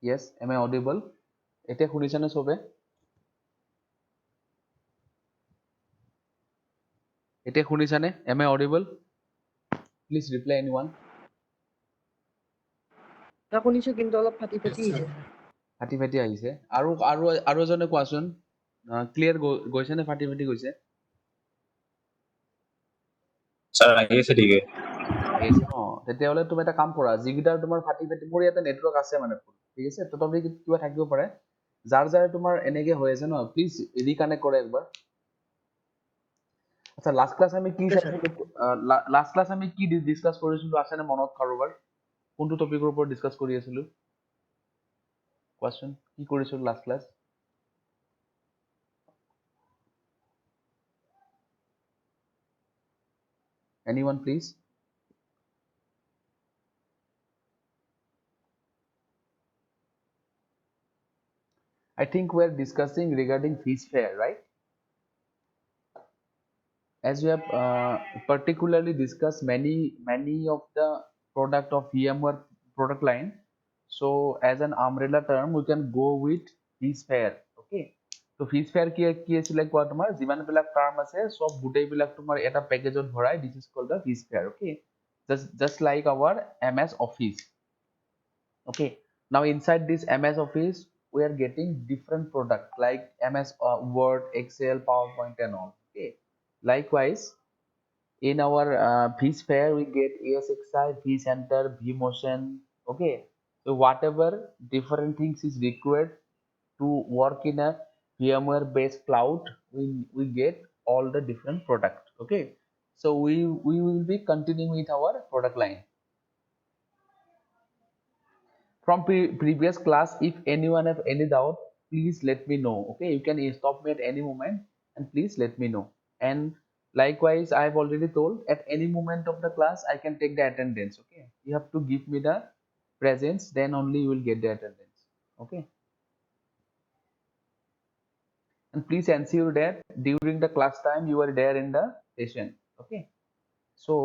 Yes, am I audible? এতিয়া শুনিছানে সবে? এতিয়া শুনিছানে? Am I audible? Please reply anyone. শুনিছো কিন্তু অলপ ফাটি ফাটি আহিছে। ফাটি ফাটি আহিছে আৰু আৰু আৰু এজনে কোৱাচোন ক্লিয়াৰ গৈছে নে ফাটি ফাটি গৈছে? স্যার আহিছে ঠিকে আহিছে ন? তেতিয়াহ'লে তুমি এটা কাম কৰা, যিকেইটাৰ তোমাৰ ফাটি ফাটি, মোৰ ইয়াতে নেটৱৰ্ক আছে মানে ঠিক আছে, তথাপি কিবা থাকিব পাৰে, যাৰ যাৰ তোমাৰ এনেকে হৈ আছে ন, প্লিজ ৰিকানেক্ট কৰা একবাৰ। আচ্ছা, লাষ্ট ক্লাছ আমি কি লাষ্ট ক্লাছ আমি কি ডিসকাস কৰিছিলো আছেনে মনত কাৰোবাৰ? কোনটো টপিকৰ ওপৰত ডিসকাস কৰি আছিলো কোৱাচোন, কি কৰিছিলো last class? Anyone please? I think we are discussing regarding fees fair, right? As we have particularly discussed many of the product of VMware product line, so as an umbrella term we can go with fees fair. Okay, so fees fair কি আছিলে কোৱা, তোমাৰ যিমান বিলাক term আছে সব গোটেই বিলাক তোমাৰ এটা পেকেজত ভৰাই, this is called the fees fair. Okay, just like our MS Office. Okay, now inside this MS Office we are getting different product like MS Word, Excel, PowerPoint and all. Okay, likewise in our vSphere we get ESXi, vCenter, vMotion. Okay, so whatever different things is required to work in a VMware based cloud, we get all the different product. Okay, so we will be continuing with our product line from previous class. If anyone have any doubt, please let me know. Okay, you can stop me at any moment and please let me know. And likewise, I have already told, at any moment of the class I can take the attendance. Okay, you have to give me the presence, then only you will get the attendance. Okay, and please ensure that during the class time you are there in the session. Okay, so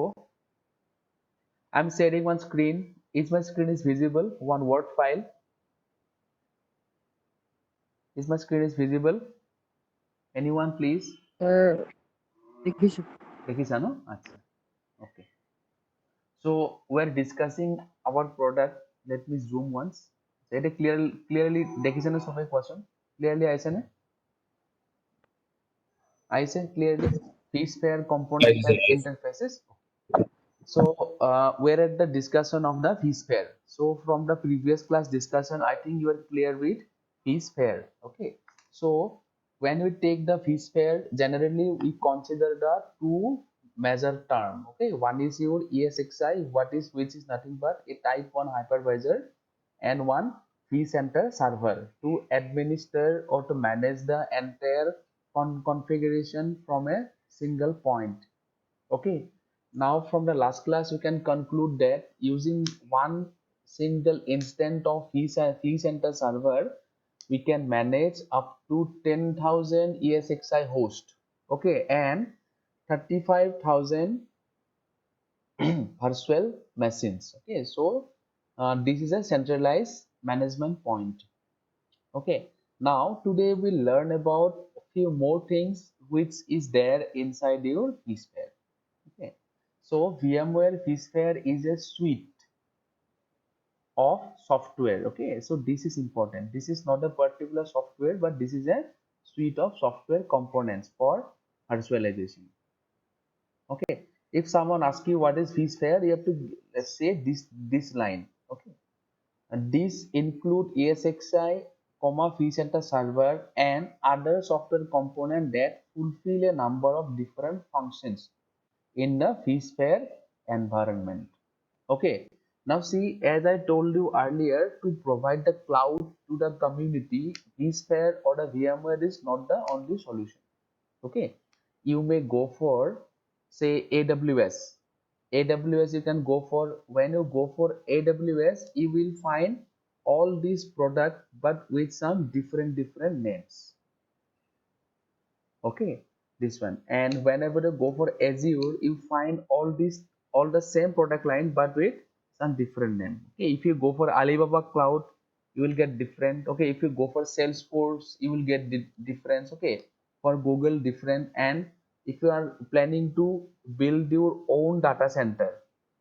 I'm sharing one screen. Is my screen is visible? One Word file. Is my screen is visible? Anyone please? দেখিছো দেখিছা ন? আচ্ছা, okay, so we're discussing our product. Let me zoom once. এটা clearly দেখিছে নে সবাই কোৱাচোন? Clearly আহিছে নে? আহিছে clearly? vSphere component and interfaces. So we're at the discussion of the vSphere. So from the previous class discussion, I think you are clear with vSphere. Okay, so when we take the vSphere, generally we consider the two measure term. Okay, one is your ESXi, which is nothing but a type 1 hypervisor, and one vCenter server to administer or to manage the entire configuration from a single point. Okay, now from the last class you can conclude that using one single instance of vCenter server we can manage up to 10,000 ESXi host. Okay, and 35,000 virtual machines. Okay, so this is a centralized management point. Okay, now today we'll learn about a few more things which is there inside your vSphere. Okay, so VMware vSphere is a suite of software. Okay, so this is important. This is not a particular software, but this is a suite of software components for virtualization. Okay, if someone asks you what is vSphere, you have to say this line. Okay, and these include ESXi, vCenter server and other software components that fulfill a number of different functions in the vSphere environment. Okay, now see, as I told you earlier, to provide the cloud to the community, vSphere or the VMware is not the only solution. Okay, you may go for say AWS. You can go for, when you go for AWS you will find all these products but with some different names. Okay, this one. And whenever you go for Azure you find all the same product line but with some different name. Okay, if you go for Alibaba cloud you will get different. Okay, if you go for Salesforce, you will get difference. Okay, for Google different. And if you are planning to build your own data center,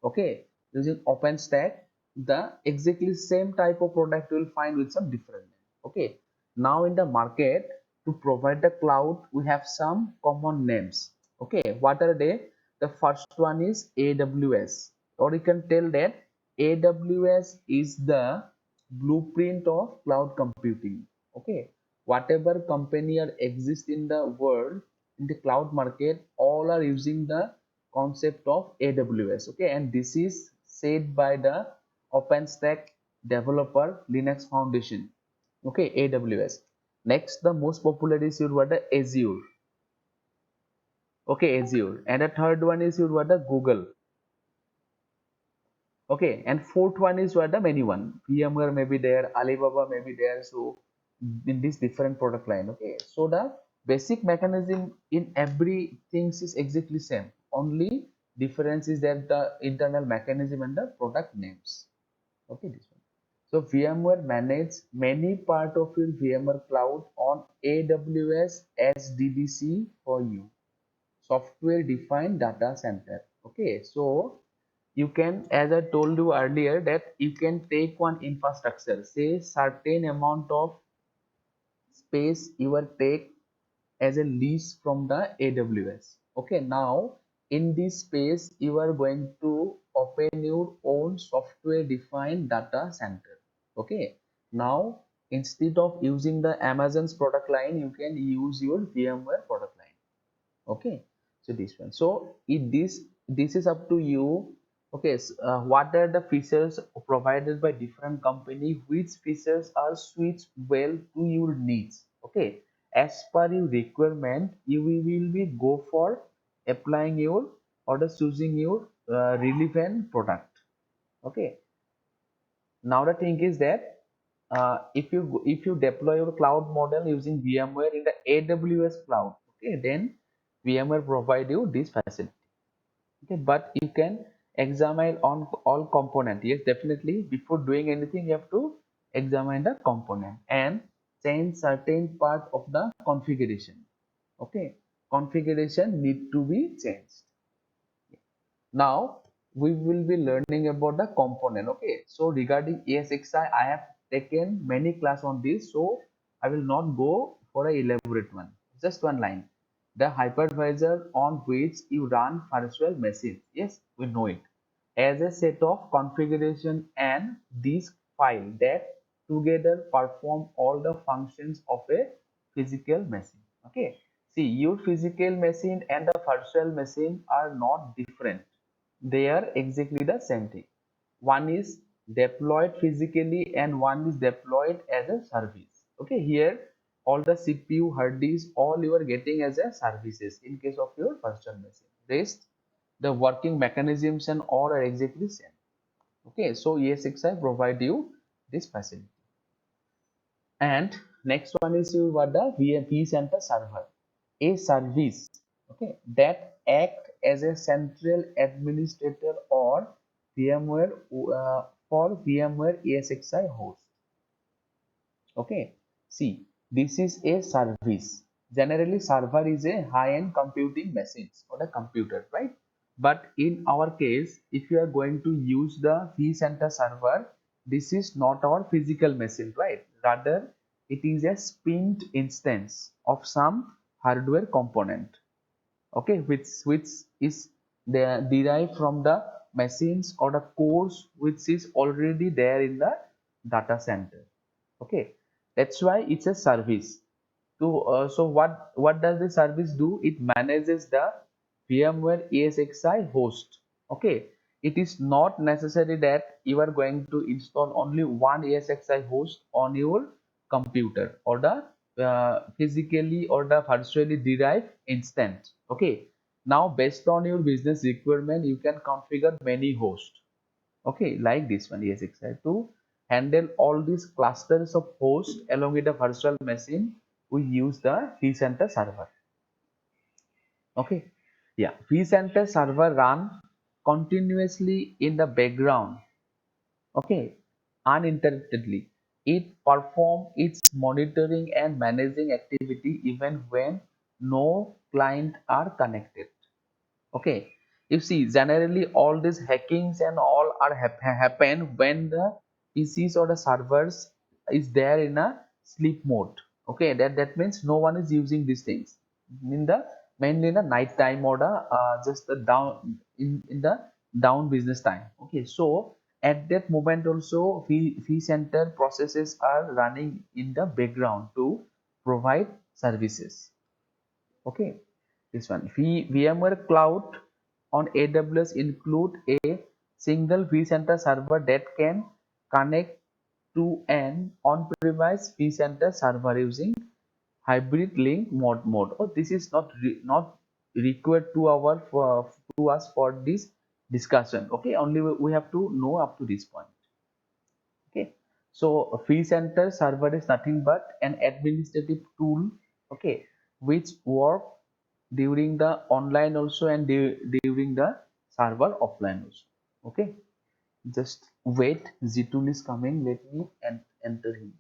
okay, using OpenStack, the exactly same type of product you will find with some different name. Okay, now in the market, to provide the cloud, we have some common names. Okay, what are they? The first one is AWS, or you can tell that AWS is the blueprint of cloud computing. Okay, whatever company are exist in the world, in the cloud market, all are using the concept of AWS. Okay, and this is said by the OpenStack developer Linux Foundation. Okay, AWS. Next, the most popular is your what, the Azure. Okay, Azure. And the third one is your what, the Google. Okay, and fourth one is what, the many one. VMware may be there, Alibaba may be there. So in this different product line. Okay, so the basic mechanism in everything is exactly same. Only difference is that the internal mechanism and the product names. Okay, this one. So VMware manages many part of your VMware cloud on AWS as DDC for you, software defined data center. Okay, so you can, as I told you earlier, that you can take one infrastructure, say certain amount of space you will take as a lease from the AWS. Okay, now in this space you are going to open your own software defined data center. Okay, now instead of using the Amazon's product line, you can use your VMware product line. Okay, so this one. So if this is up to you. Okay, what are the features provided by different company, which features are switched well to your needs. Okay, as per your requirement, you will be go for applying your or the choosing your relevant product. Okay, now the thing is that if you deploy your cloud model using VMware in the AWS cloud, okay, then VMware provide you this facility. Okay, but you can examine on all component. Yes, definitely before doing anything you have to examine the component and change certain part of the configuration. Okay, configuration need to be changed. Now we will be learning about the component. Okay, so regarding ESXi, I have taken many class on this, so I will not go for a elaborate one. Just one line: the hypervisor on which you run virtual machines. Yes, we know it as a set of configuration and disk file that together perform all the functions of a physical machine. Okay, see, your physical machine and the virtual machine are not different, they are exactly the same thing. One is deployed physically and one is deployed as a service. Okay, here all the CPU, hard disk, all you are getting as a services in case of your virtual machine. Rest, the working mechanisms and all are exactly same. Okay, so ESXi provide you this facility. And next one is your what, the vCenter server, a service, okay, that act as a central administrator or VMware for VMware ESXi host. Okay, see, this is a service. Generally, server is a high-end computing machines or a computer, right? But in our case, if you are going to use the vCenter server, this is not our physical machine, right? Rather, it is a spinned instance of some hardware component. Okay, which is derived from the machines or the cores which is already there in the data center. Okay, that's why it's a service. So what does the service do? It manages the VMware ESXi host. Okay, it is not necessary that you are going to install only one ESXi host on your computer or the physically or the virtually derived instance. Okay, now based on your business requirement, you can configure many hosts. Okay, like this one, ESXi, to handle all these clusters of hosts along with the virtual machine, we use the vCenter server. Okay, yeah, vCenter server run continuously in the background. Okay, uninterruptedly. it perform its monitoring and managing activity even when no client are connected. Okay, you see, generally all these hackings and all are happen when the PCs or the servers is there in a sleep mode. Okay, that means no one is using these things in the mainly in the night time or the just the down in the down business time. Okay, so at that moment also vCenter processes are running in the background to provide services. Okay, this one VMware Cloud on AWS include a single vCenter server that can connect to an on-premise vCenter server using hybrid link mode. Oh, this is not required to our for to us for this discussion. Okay, only we have to know up to this point. Okay, so vCenter server is nothing but an administrative tool, okay, which work during the online also and during the server offline also. Okay, just wait, Zitul is coming, let me enter him.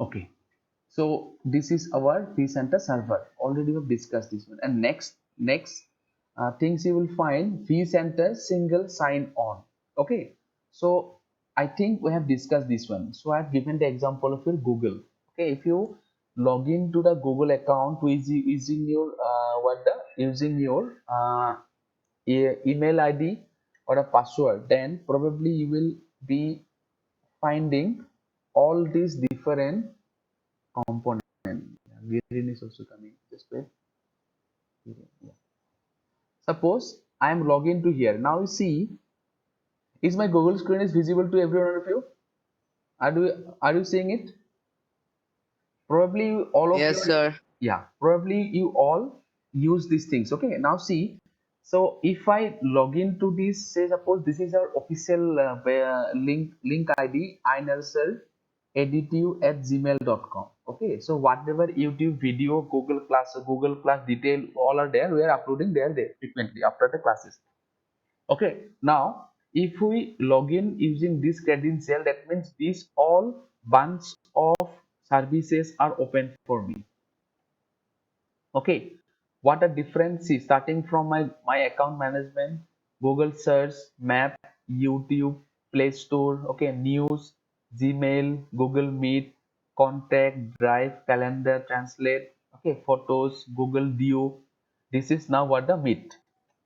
Okay, so this is our vCenter server, already we have discussed this one. And next things you will find vCenter single sign on. Okay, so I think we have discussed this one. So I have given the example of your Google. Okay, if you log into the Google account with using your using your email ID or a password, then probably you will be finding all these different components. Green is also coming. Just wait. Yeah. Suppose I am logged to here. Now you see, is my Google screen is visible to every one of you? Are you seeing it? Probably all of you. Yes, sir. Yeah, probably you all use these things. Okay, now see. So if I log into this, say suppose this is our official link ID inurseleditu@gmail.com. Okay, so whatever YouTube video, Google Class detail, all are there. We are uploading there frequently after the classes. Okay, now if we log in using this credential, that means these all bunch of services are open for me. Okay, what a difference is starting from my account management, Google search, map, YouTube, Play Store, okay, news, Gmail, Google Meet, contact, drive, calendar, translate, okay, photos, Google Duo. This is now what the Meet.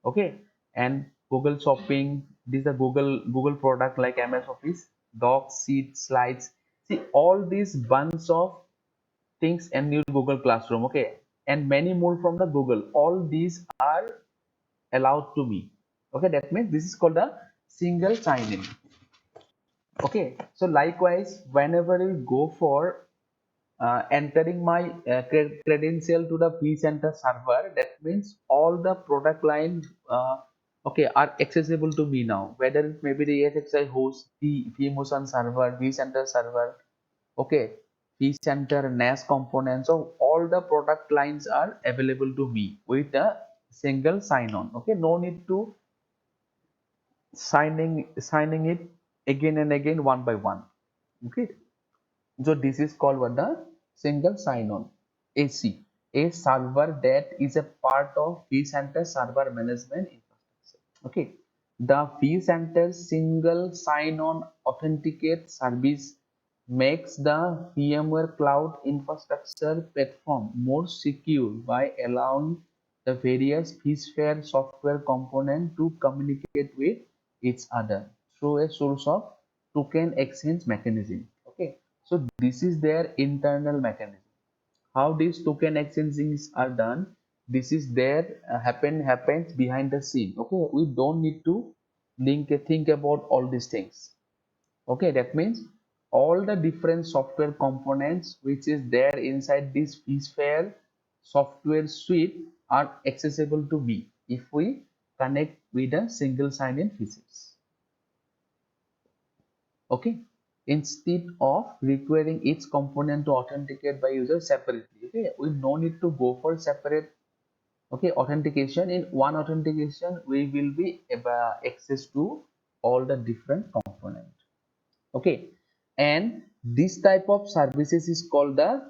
Okay, and Google Shopping, this is a Google product like MS Office, Docs, Sheets, Slides. See all these bunch of things and new Google Classroom. Okay, and many more from the Google. All these are allowed to me. Okay, that means this is called a single sign-in. Okay, so likewise, whenever you go for entering my credential to the vCenter server, that means all the product line okay are accessible to me now. Whether it may be the ESXi host, the vMotion server, vCenter server, okay, vCenter NAS components, so all the product lines are available to me with a single sign-on. Okay, no need to signing it again and again one by one. Okay, so this is called what the single sign-on. AC, a server that is a part of vCenter server management infrastructure. Okay, the vCenter single sign-on authenticate service makes the VMware Cloud Infrastructure platform more secure by allowing the various vSphere software components to communicate with each other through a source of token exchange mechanism. Okay, so this is their internal mechanism. How these token exchanges are done, this is there happens behind the scene. Okay, we don't need to think about all these things. Okay, that means all the different software components which is there inside this vSphere software suite are accessible to me if we connect with a single sign-in features. Okay, instead of requiring each component to authenticate by user separately. Okay, we no need to go for separate Okay, authentication. In one authentication, we will be access to all the different components. Okay, and this type of services is called the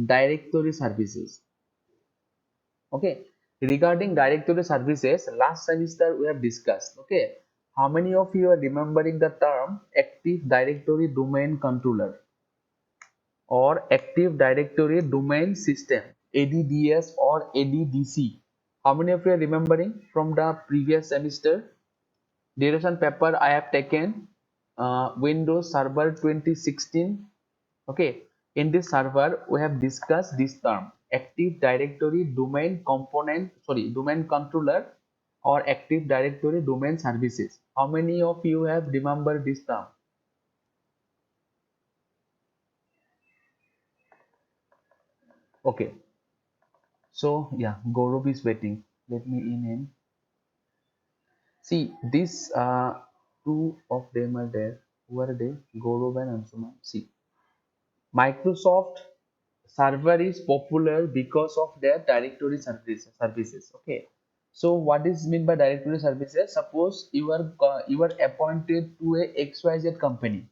directory services. Okay, regarding directory services, last semester we have discussed. Okay, how many of you are remembering the term Active Directory Domain Controller or Active Directory Domain System, ADDS or ADDC? How many of you are remembering from the previous semester? Duration paper I have taken Windows Server 2016. Okay, in this server we have discussed this term Active Directory Domain Domain Controller or Active Directory Domain Services. How many of you have remembered this term? Okay, so yeah, Gaurav is waiting. Let me in him. See, these two of them are there. Who are they? Gaurav and Anshuman. See, Microsoft server is popular because of their directory services. Okay, so what is mean by directory services? Suppose you are appointed to a XYZ company.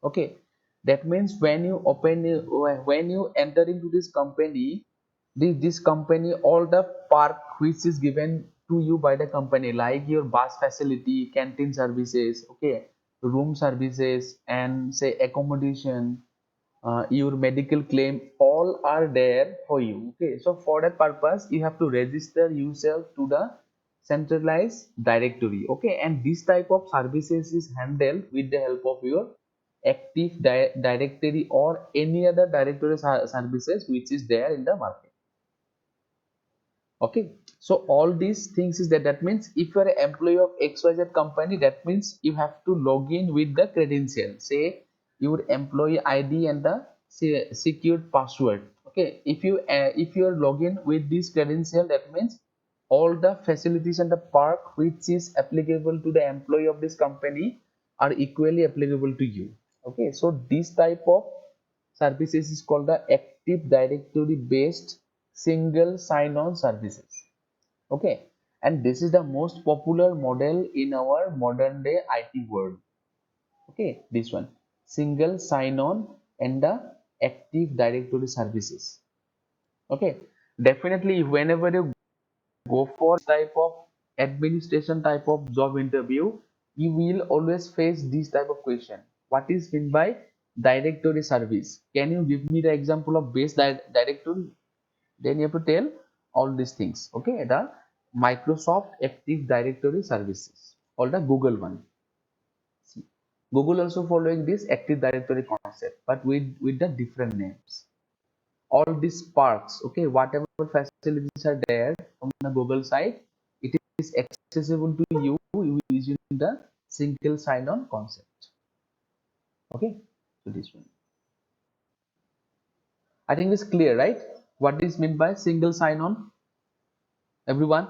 Okay, that means when you enter into this company, this company, all the park which is given to you by the company, like your bus facility, canteen services, okay, room services, and say accommodation, your medical claim, all are there for you. Okay, so for that purpose you have to register yourself to the centralized directory. Okay, and this type of services is handled with the help of your Active Directory or any other directory services which is there in the market. Okay, so all these things is that means if you are an employee of XYZ company, that means you have to log in with the credential, say your employee ID and the secured password. Okay, if you are login with this credential, that means all the facilities and the perk which is applicable to the employee of this company are equally applicable to you. Okay, so this type of services is called the Active Directory based single sign-on services. Okay, and this is the most popular model in our modern day IT world. Okay, this one, single sign-on and the Active Directory services. Okay, definitely whenever you go for type of administration type of job interview, you will always face this type of question: what is meant by directory service? Can you give me the example of base directory? Then you have to tell all these things. Okay, the Microsoft Active Directory services or the Google one. See, Google also following this Active Directory concept, but with the different names. All these parks, okay, whatever facilities are there on the Google site, it is accessible to you using the single sign-on concept. Okay, so this one, I think it's clear, right? What is meant by single sign-on? Everyone,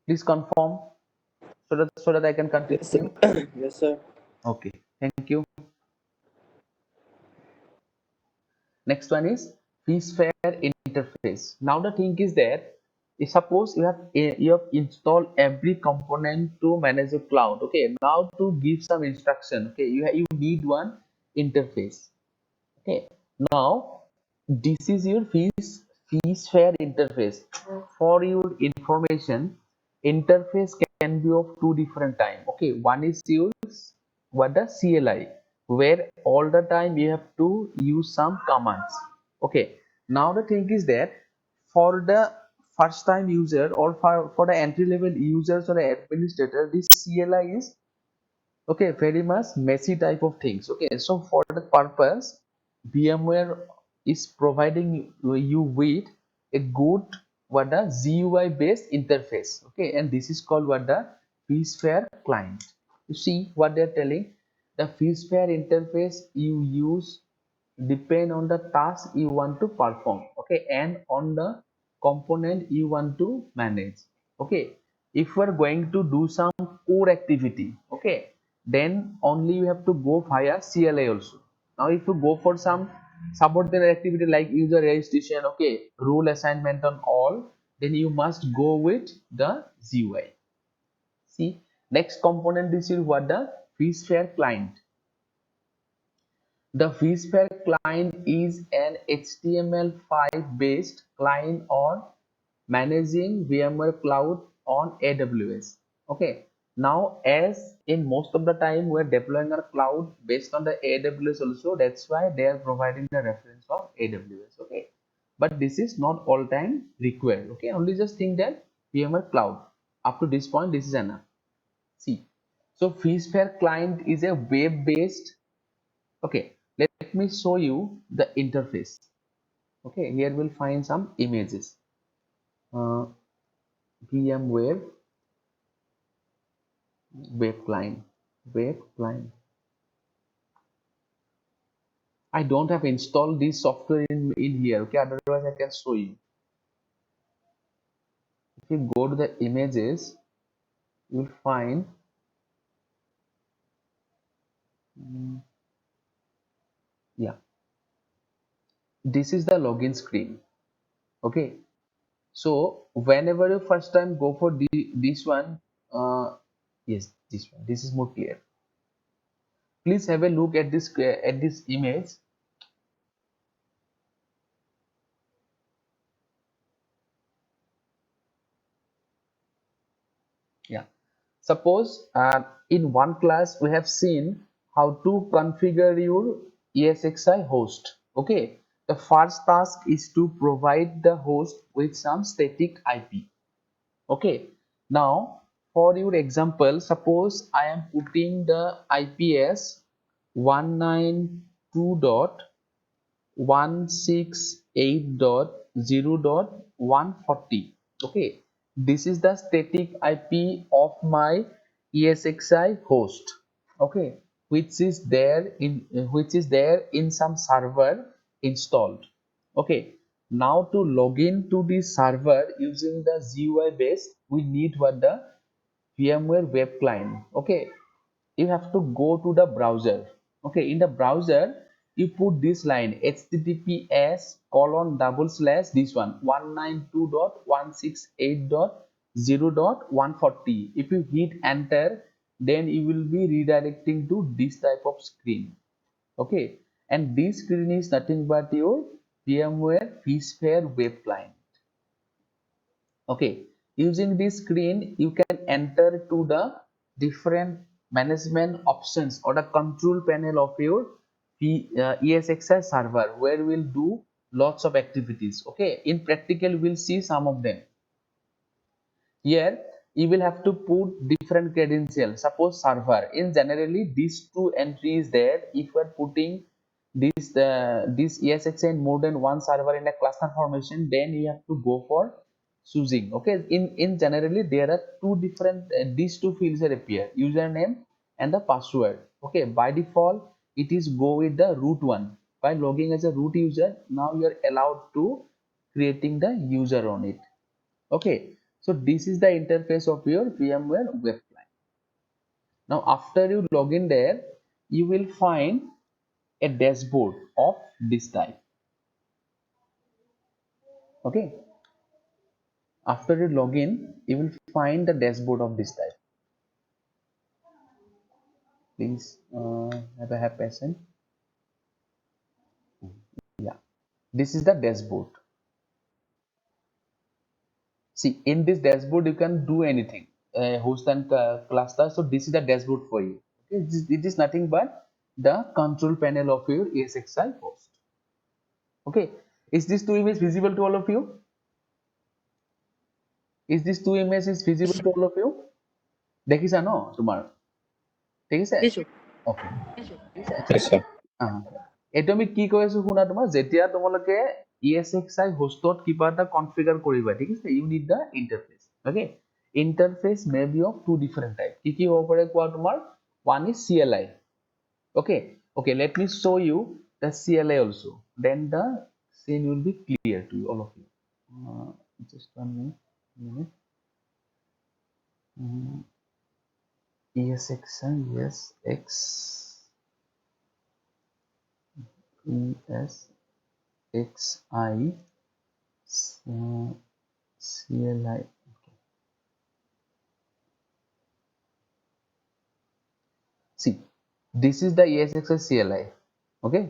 please confirm so that I can Yes, sir. continue. Yes, sir. Okay, thank you. Next one is vSphere interface. Now the thing is that suppose you have installed every component to manage your cloud. Okay, now to give some instruction. Okay, you need one interface. Okay, now this is your vSphere interface. For your information, interface can be of two different type. Okay, one is yours what the CLI, where all the time you have to use some commands. Okay, now the thing is that for the first time user or for the entry level users or administrator, this CLI is okay very much messy type of things. Okay, so for that purpose, VMware is providing you with a good what the GUI based interface. Okay, and this is called what the vSphere client. You see what they're telling, the vSphere interface you use depend on the task you want to perform. Okay, and on the component you want to manage. Okay, if you are going to do some core activity, okay, then only you have to go via CLI also. Now if you go for some subordinate activity like user registration, okay, rule assignment on all, then you must go with the GUI. See, next component is what the vSphere client. The vSphere client is an HTML5 based client on managing VMware Cloud on AWS. Okay. Now, as in most of the time we're deploying our cloud based on the AWS also, that's why they are providing the reference of AWS. Okay. But this is not all time required. Okay. Only just think that VMware Cloud. Up to this point, this is enough. See. So vSphere client is a web based. Okay. Let me show you the interface. Okay. Here we'll find some images. VMware web client. I don't have installed this software in here. Okay, otherwise I can show you. If you go to the images, you'll find yeah, this is the login screen. Okay, so whenever you first time go for this one, yes, this one, this is more clear. Please have a look at this image. Yeah, suppose in one class we have seen how to configure your ESXi host. Okay, the first task is to provide the host with some static IP. Okay, now for your example, suppose I am putting the IPS 192.168.0.140. Okay, this is the static IP of my ESXi host. Okay, which is there in some server installed. Okay, now to log in to this server using the GUI base, we need what the VMware web client. Okay, you have to go to the browser. Okay, in the browser you put this line https:// this one 192.168.0.140. If you hit enter, then you will be redirecting to this type of screen. Okay, and this screen is nothing but your VMware vSphere web client. Okay, using this screen you can enter to the different management options or the control panel of your ESXi server, where we'll do lots of activities. Okay, in practical we'll see some of them. Here you will have to put different credentials. Suppose server, in generally these two entries there. If you are putting this ESXi in more than one server in a cluster formation, then you have to go for choosing. Okay, in generally there are two different these two fields that appear, username and the password. Okay, by default it is go with the root one. By logging as a root user, now you are allowed to creating the user on it. Okay, so this is the interface of your VMware web client. Now after you log in there, you will find a dashboard of this type. Okay, after you log in, you will find the dashboard of this type. Please have patience. Yeah, this is the dashboard. See, in this dashboard you can do anything, host and cluster. So this is the dashboard for you. Okay, it is nothing but the control panel of your ESXi host. Okay, is this two image visible to all of you? Is this two images visible to all of you? দেখিছা ন তোমাৰ ঠিক আছে দেখিছো okay Yes, sir. এইটো আমি কি কৈ আছো শুনা তোমাৰ যেতিয়া তোমালোকে ESXi হোষ্টত কিবা এটা কনফিগাৰ কৰিবা ঠিক আছে you need the interface okay interface may be of two different type কি হ'ব পাৰে কোৱা তোমাৰ one is CLI okay let me show you the CLI also then the scene will be clear to you, all of you just 1 minute. ESXi, ESX, xi CLI. See, this is the ESXi CLI. Okay,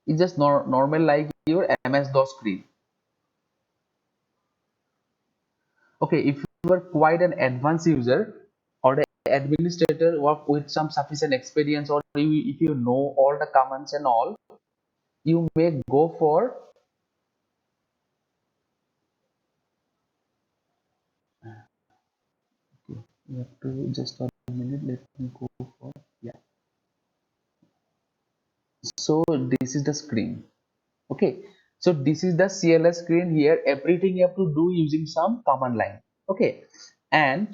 it's just normal like your MS-DOS screen. Okay, if you are quite an advanced user or an administrator work with some sufficient experience, or if you know all the commands and all, you may go for you have to just a minute, let me go for yeah. So this is the screen. Okay, so this is the CLS screen. Here everything you have to do using some command line. Okay, and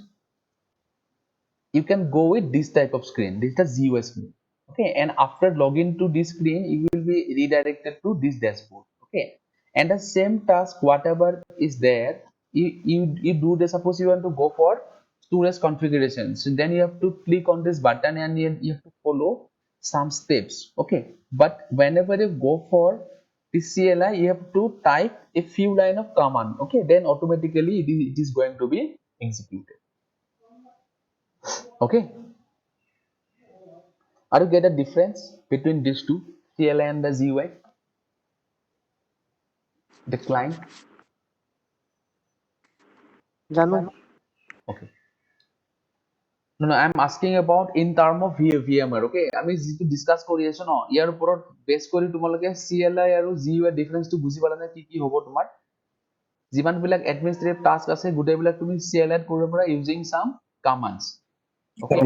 you can go with this type of screen. This is the GUI screen. Okay, and after login to this screen, you will be redirected to this dashboard. Okay, and the same task, whatever is there, you do the, suppose you want to go for storage configuration, so then you have to click on this button and you have to follow some steps. Okay, but whenever you go for this CLI, you have to type a few line of command. Okay, then automatically it is going to be executed. Okay, are you get a difference between these two, CLI and the GUI, the client? জানো Okay. No, I'm asking about in term of VMware. Okay, আমি যিটো discuss কৰি আছো ন, ইয়াৰ ওপৰত base কৰি তোমালোকে CLI আৰু GUI ডিফাৰেন্সটো বুজি পালা নে? কি হ'ব তোমাৰ যিমান বিলাক এডমিনিষ্ট্ৰেটিভ টাস্ক আছে গোটেইবিলাক তুমি CLI ত কৰিব পাৰা using some commands. Okay,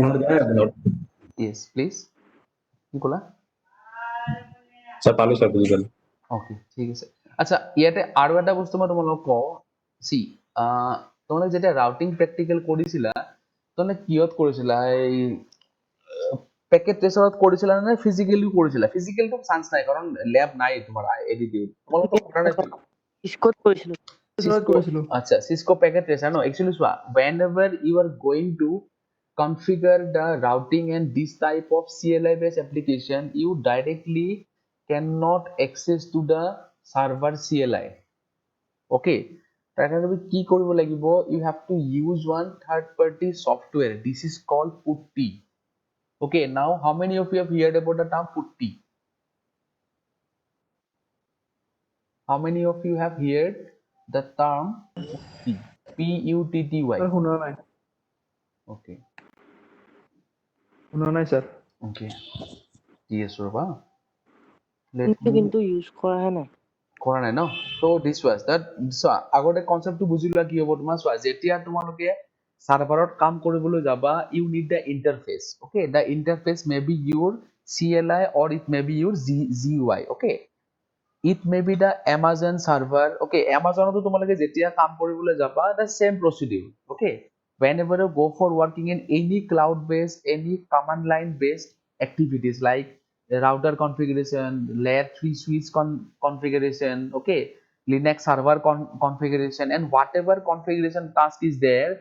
yes please. কি ক'লা? স্যার পালো স্যার বুঝি গেল ওকে, ঠিক আছে। আচ্ছা, ইয়াতে আৰু এটা বস্তু মই তোমালোকক কওঁ, চি তোমালোকে যেতিয়া ৰাউটিং প্ৰেক্টিকেল কৰিছিলা, তোমালোকে কিহত কৰিছিলা? এই পেকেট ট্ৰেচাৰত কৰিছিলা নে ফিজিকেলিও কৰিছিলা? ফিজিকেলটো চান্স নাই কাৰণ ল্যাব নাই তোমাৰ এডিটিউড, তোমালোকক কৰা নাছিল? স্কট কৰিছিলো আচ্ছা, সিসকো পেকেট ট্ৰেচাৰ ন। একচুয়ালি চোৱা, whenever you are going to configure the routing and this type of CLI based application, you directly cannot access to the server CLI. Okay, তাৰ কাৰণে তুমি কি কৰিব লাগিব? You have to use one third party software. This is called putty. Okay, now how many of you have heard about the term putty? How many of you have heard the term putty? P-U-T-T-Y. শুনা নাই Okay, শুনা নাই sir okay. Yes, Roba. Let কিন্তু me কিন্তু use কৰাহে নাই কৰা নাই ন। so this was that. so আগতে কনসেপ্টটো বুজি লোৱা কি হ'ব তোমাৰ। চোৱা, যেতিয়া তোমালোকে সাৰ্ভাৰত কাম কৰিবলৈ যাবা, you need the interface. Okay, the interface may be your CLI or it may be your GUI. Okay, it may be the Amazon server. Okay, Amazonতো তোমালোকে যেতিয়া কাম কৰিবলৈ যাবা, the same procedure. Okay, whenever you go for working in any cloud based, any command line based activities like the router configuration, layer 3 switch configuration, okay, Linux server configuration, and whatever configuration task is there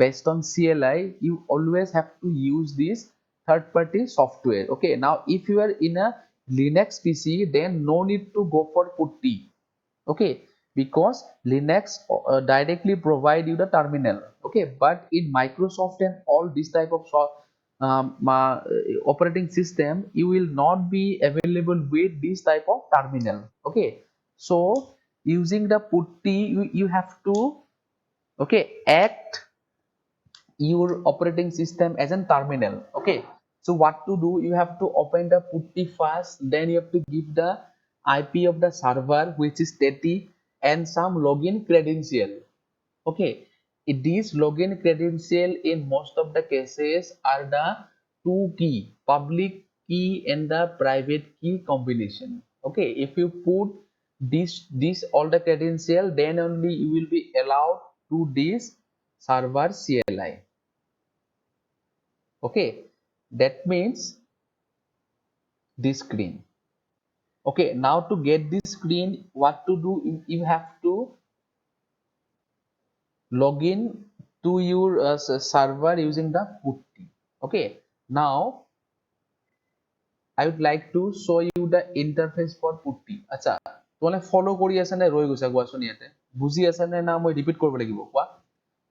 based on CLI, you always have to use this third party software. Okay, now if you are in a Linux PC, then no need to go for putty. Okay, because Linux directly provide you the terminal. Okay, but in Microsoft and all this type of operating system, you will not be available with this type of terminal. Okay, so using the putty, you have to, okay, act your operating system as a terminal. Okay, so what to do? You have to open the putty first, then you have to give the IP of the server, which is static, and some login credential. Okay, these login credential in most of the cases are the two key, public key and the private key combination. Okay, if you put this all the credential, then only you will be allowed to this server CLI. Okay, that means this screen. Okay, now to get this screen, what to do? You have to log in to your server using the putty. Okay, now I would like to show you the interface for putty. Acha, তোমালে follow কৰি আছে নে ৰৈ গৈছে কোৱাচোন ইয়াতে বুজি আছে নে না মই ৰিপিট কৰিব লাগিব কোৱা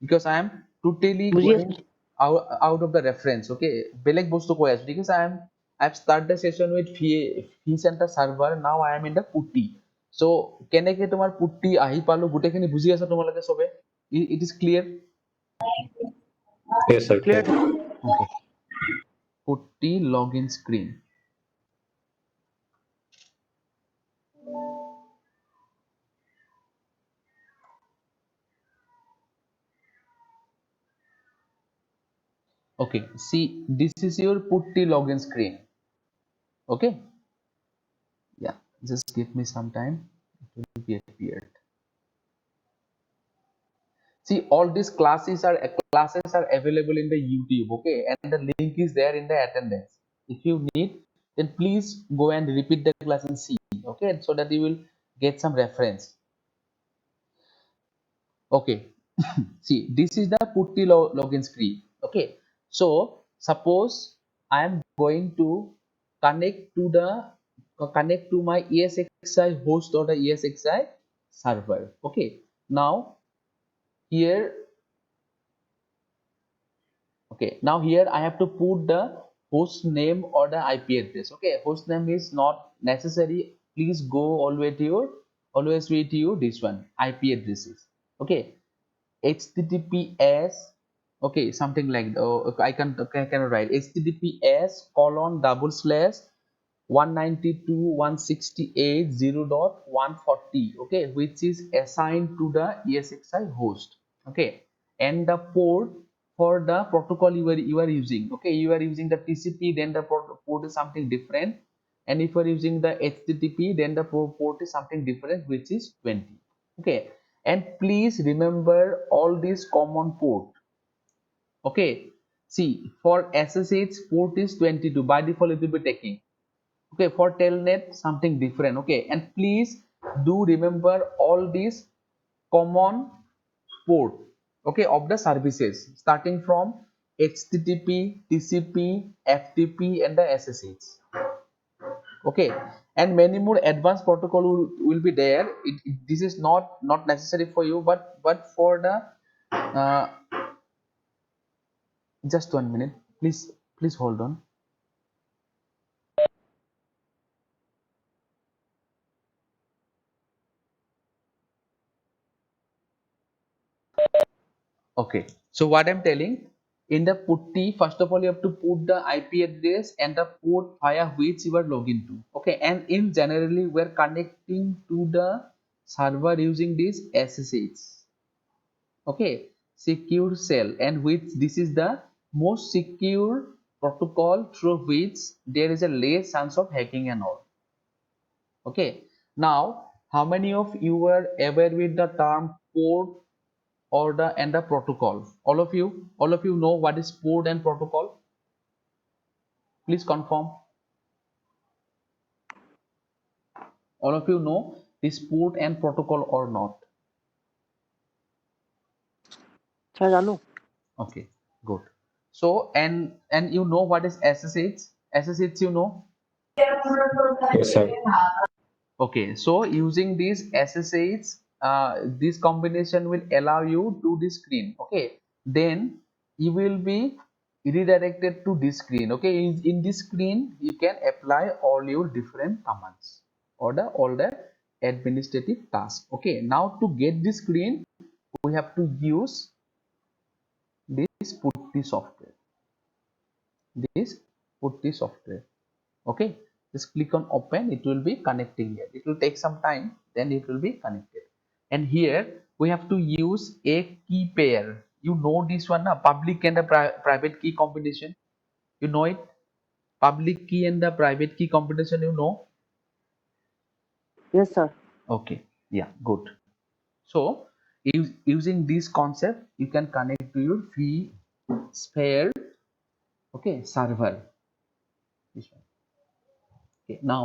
because I am totally বুজি going আছো out of the reference okay বেলেগ বস্তু কৈ আছো because I've started the session with fee center server now I am in the putty so কেনেকে তোমাৰ putty আহি পালো গোটেইখিনি বুজি আছে তোমালোকে সবে it is clear Yes, sir. Clear okay putty login screen okay see this is your putty login screen okay yeah just give me some time it will be appeared see all these classes are available in the YouTube okay and the link is there in the attendance if you need then please go and repeat the class and see okay so that you will get some reference okay see this is the putty login screen okay so suppose I am going to connect to my ESXi host or the ESXi server okay now here okay now here I have to put the host name or the IP address okay host name is not necessary please go always with your this one IP addresses okay https okay something like I can write https colon double slash 192.168.0.140 okay which is assigned to the ESXi host okay and the port for the protocol you are using okay you are using the TCP then the port is something different and if you are using the HTTP then the port is something different which is 20 okay and please remember all these common port okay see for SSH port is 22 by default it will be taking okay for telnet something different okay and please do remember all these common port okay of the services starting from HTTP TCP FTP and the SSH okay and many more advanced protocol will be there this is not necessary for you but for the uh, just 1 minute please hold on okay so what I'm telling in the putty first of all you have to put the IP address and the port via which you are logging to okay and in generally we're connecting to the server using this SSH okay secure shell and which this is the most secure protocol through which there is a less chance of hacking and all okay now how many of you are aware with the term port or the and the protocol all of you know what is port and protocol please confirm all of you know this port and protocol or not sir জানো okay good so and you know what is SSH you know Yes, sir. okay so using this SSH this combination will allow you to this screen okay then you will be redirected to this screen okay in this screen you can apply all your different commands or all the administrative tasks okay now to get this screen we have to use this putty software okay just click on open it will be connecting here it will take some time then it will be connected and here we have to use a key pair you know this one public and the private key combination you know it public key and the private key combination you know yes sir okay yeah good so using this concept you can connect to your vSphere okay server this one okay now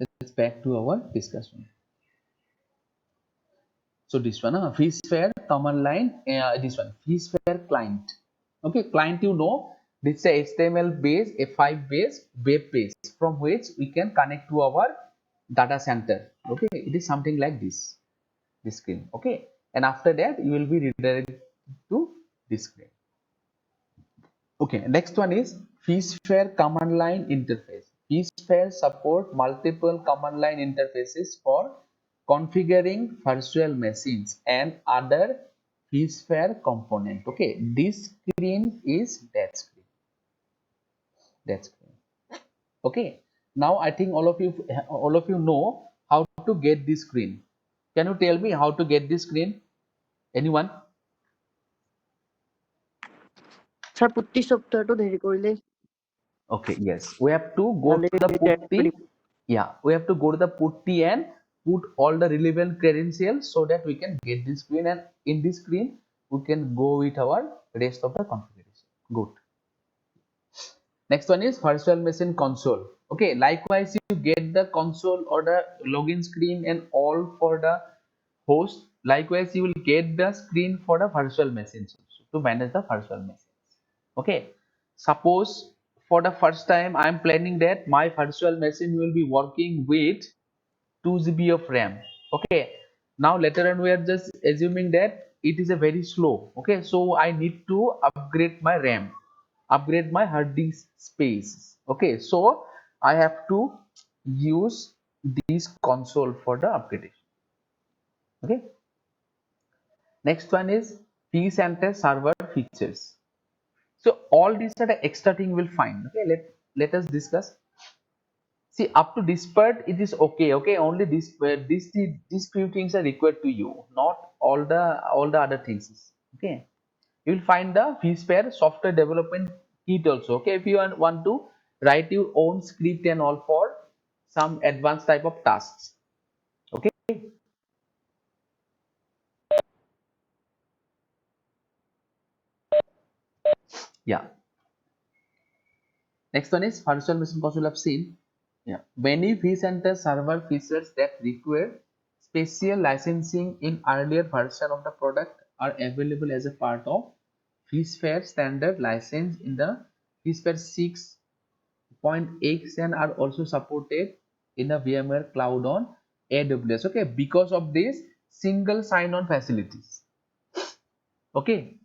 let's back to our discussion so this one vSphere command line this one vSphere client okay client you know this is a HTML base a 5 base web page from which we can connect to our data center. Okay, it is something like this screen. Okay, and after that you will be redirected to this screen. Okay, next one is vSphere command line interface. vSphere support multiple command line interfaces for configuring virtual machines and other vSphere component. Okay, this screen is that screen. That screen. Okay, now I think all of you know how to get this screen. Can you tell me how to get this screen? Anyone? Sir, putty software to dheri korile Okay, yes, we have to go nale to the putty. dashboard Yeah, we have to go to the putty and put all the relevant credentials so that we can get this screen, and in this screen we can go with our rest of the configuration. Good. Next one is virtual machine console. Okay, likewise you get the console or the login screen and all for the host. Likewise you will get the screen for the virtual machines also, to manage the virtual machines. Okay, suppose for the first time I am planning that my virtual machine will be working with 2 GB of RAM. Okay, now later on we are just assuming that it is a very slow. Okay, so I need to upgrade my RAM, upgrade my hard disk space. Okay, so I have to use this console for the upgradation. Okay, next one is vCenter server features. So all these are the extra thing we'll find. Okay, let us discuss. See, up to this part it is okay. Okay, only these few things are required to you, not all the other things. Okay, you will find the vSphere software development kit also. Okay, if you want to write your own script and all for some advanced type of tasks. Okay, yeah. Next one is virtual machine console. I've seen. Yeah, many vCenter server features that require special licensing in earlier version of the product are available as a part of vSphere standard license in the vSphere 6.x and are also supported in the VMware cloud on AWS. Okay, because of this single sign-on facilities. Okay,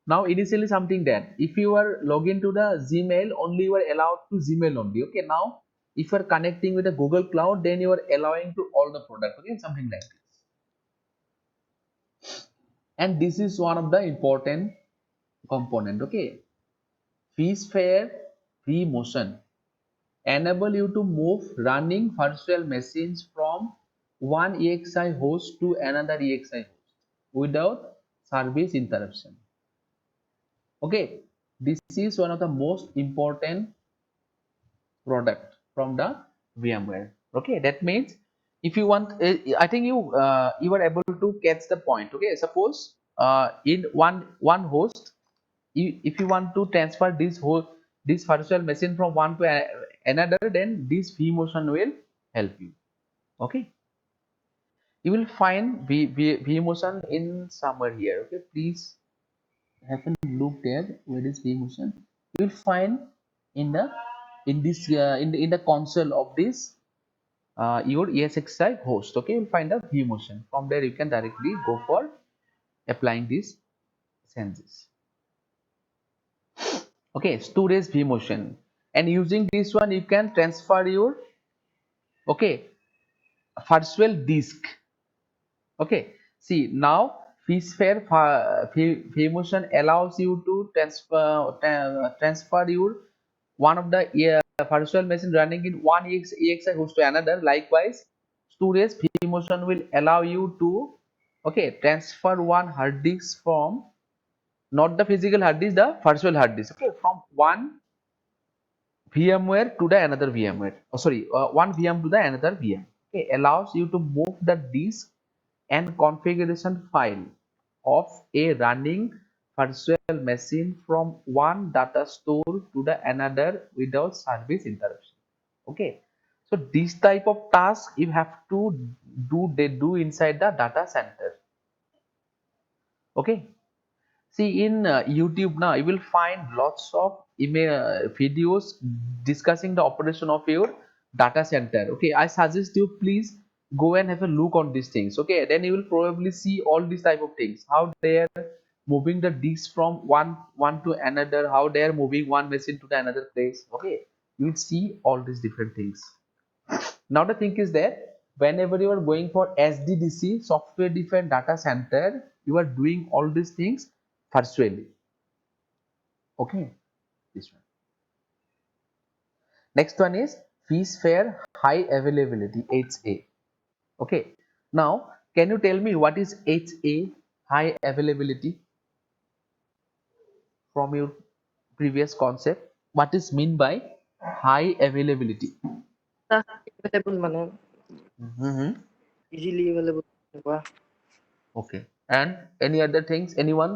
now initially something that if you are login to the Gmail only, you are allowed to Gmail only. Okay, now if you are connecting with the Google Cloud, then you are allowing to all the product. Okay, something like this. And this is one of the important component. Okay, vSphere vMotion enable you to move running virtual machines from one EXI host to another EXI host without service interruption. Okay, this is one of the most important product from the VMware. Okay, that means if you want, I think you are able to catch the point. Okay, suppose in one host, if you want to transfer this virtual machine from one to another, then this vMotion will help you. Okay, you will find vMotion in somewhere here. Okay, please have a look there. Where is vMotion? You will find in the in the console of this your ESXi host. Okay, you'll find a vMotion. From there you can directly go for applying these changes. Okay, storage vMotion, and using this one you can transfer your okay virtual disk. Okay, see now vSphere vMotion allows you to transfer your one of the virtual machine running in one EXI host to another. Likewise, storage vMotion will allow you to okay transfer one hard disk from not the physical hard disk, the virtual hard disk. Okay, from one VMware to the another VMware. Oh, sorry, one VM to the another VM. Okay, allows you to move the disk and configuration file of a running virtual machine from one data store to the another without service interruption. Okay, so this type of task you have to do inside the data center. Okay, see in YouTube now you will find lots of email videos discussing the operation of your data center. Okay, I suggest you please go and have a look on these things. Okay, then you will probably see all these type of things, how they are moving the disks from one to another, how they are moving one machine to the another place. Okay, you will see all these different things. Now the thing is that whenever you are going for SDDC, software defined data center, you are doing all these things virtually. Okay, this one. Next one is vSphere high availability, HA. Okay, now can you tell me what is HA, high availability, from your previous concept? What is mean by high availability? available মানে easily available এনেকুৱা Okay, and any other things? Anyone?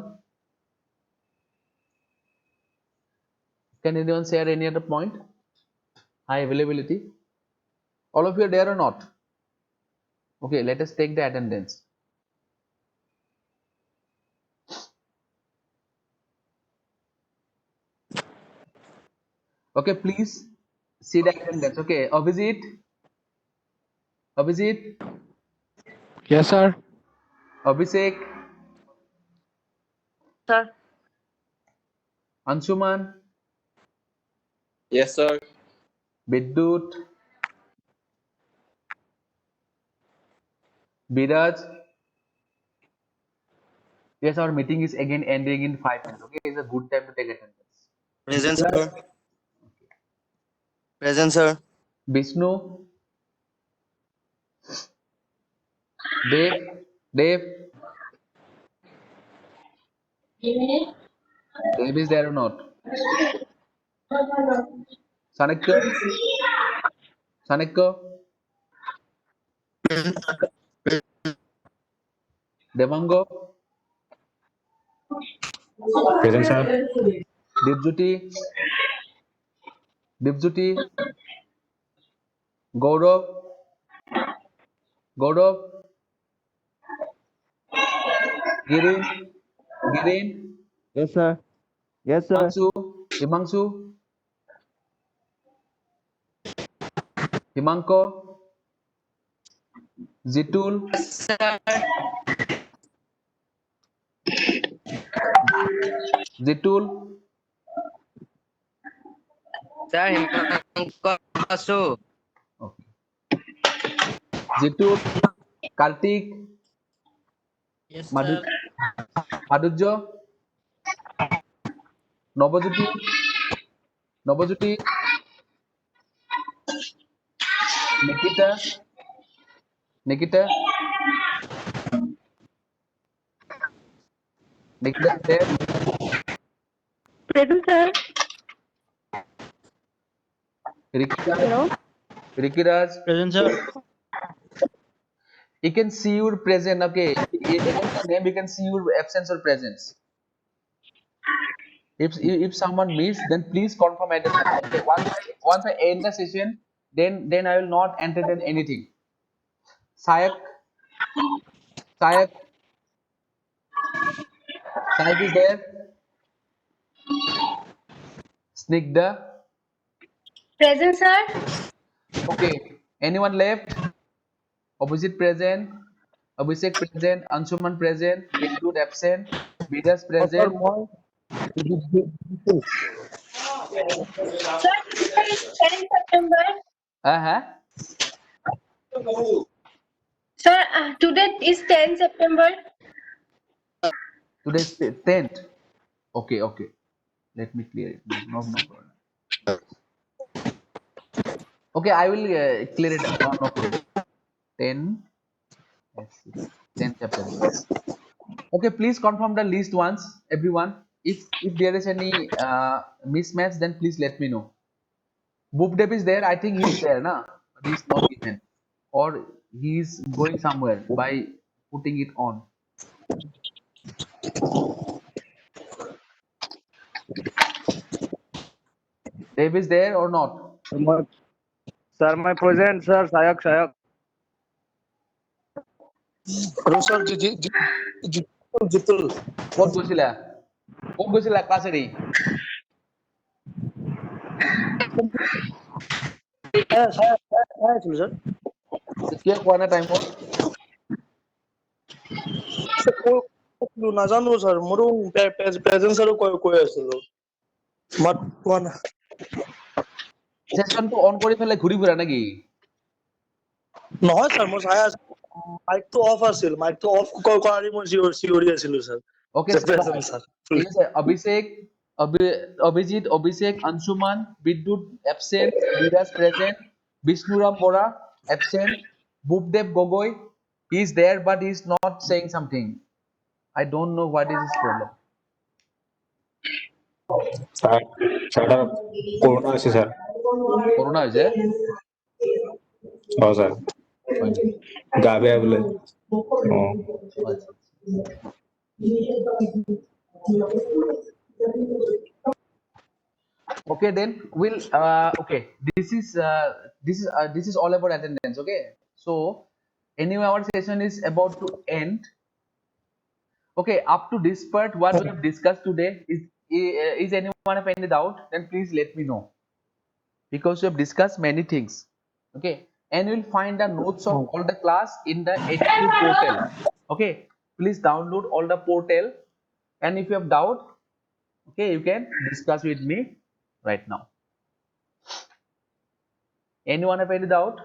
Can anyone share any other point? High availability. All of you are there or not? Okay, let us take the attendance. Okay, please see the attendance. Okay, Abhijit. Abhijit. Yes, sir. Abhishek. sir Anshuman. Yes, sir. Biddut. Biraj. Yes, our meeting is again ending in 5 minutes. Okay, it's a good time to take attendance. Present, sir. Present, sir. Vishnu. Dev. Dev. Dev is there or not? Sanakya. Sanakya. Devango. Present, sir. Dipjuti. Dipjuti. Gaurav. Gaurav. Girin. Girin. Yes, sir. Yes, sir. Himanshu. Himanshu. Himanko. Zitul. Zitul. Sir, Himanko Asu. Okay. Zitul. Kartik. yes Madhu, sir Madhurjo. Nobajyoti. Nobajyoti. Nikita. Nikita. Nikita is there. present sir Rikiraj. hello Rikiraj. Present, sir. You can see your present. Okay. Against the name, you can see your absence or presence. If someone missed, then please confirm at the time. Okay. Once I end the session, then I will not entertain anything. Sayak. Sayak. Sayak is there. Snigdha. Present, sir. Okay. Anyone left? Opposite present. Abhishek present. Anshuman present. Bindud absent. Vidas present. Sir, today is 10 September. Uh-huh. Sir, today is 10 September. Today's 10th. Okay, okay. Let me clear it. No problem. Okay, I will clear it. No problem. 10. Let's see. 10 September. Okay, please confirm the list once, everyone. If there is any mismatch, then please let me know. Bhupdev is there. I think he's there, na? But he's not given, or he's going somewhere by putting it on. Dev is there or not? Sir, my present, sir. Sayak, Sayak. Hello, sir. Jitul. ক'ত গৈছিলা? ক'ত গৈছিলা class এৰি? আছিলো sir কিয় কোৱা নাই টাইমত নাজানো স্যার মোৰো প্ৰেজেন্ট স্যাৰো কৈ আছিলো মাত কোৱা নাই সেশনটো অন কৰি পেলাই ঘূৰি ফুৰা নেকি নহয় স্যার মই চাই আছিলো মাইকটো অফ আছিল মাইকটো অফ কৰি মই চিঞৰি আছিলো স্যার ওকে প্ৰেজেন্ট স্যার ঠিক আছে অভিষেক অভিজিৎ অভিষেক অংশুমান বিদ্যুৎ absent বিৰাজ present Bishnuram Bora absent Bhuvdev Gogoi he is there but he is not saying something I don't know what is his problem sir স্যারটা করোনা হয়েছে স্যার করোনা হৈছে ও স্যার হয় নেকি গা বেয়া বোলে ও আচ্ছা okay then we'll okay this is all about attendance okay so anyway our session is about to end okay up to this part what we have discussed today is anyone have any doubt then please let me know because we have discussed many things okay and you'll find the notes of all the class in the HQ portal okay please download all the portal and if you have doubt okay you can discuss with me right now anyone have any doubt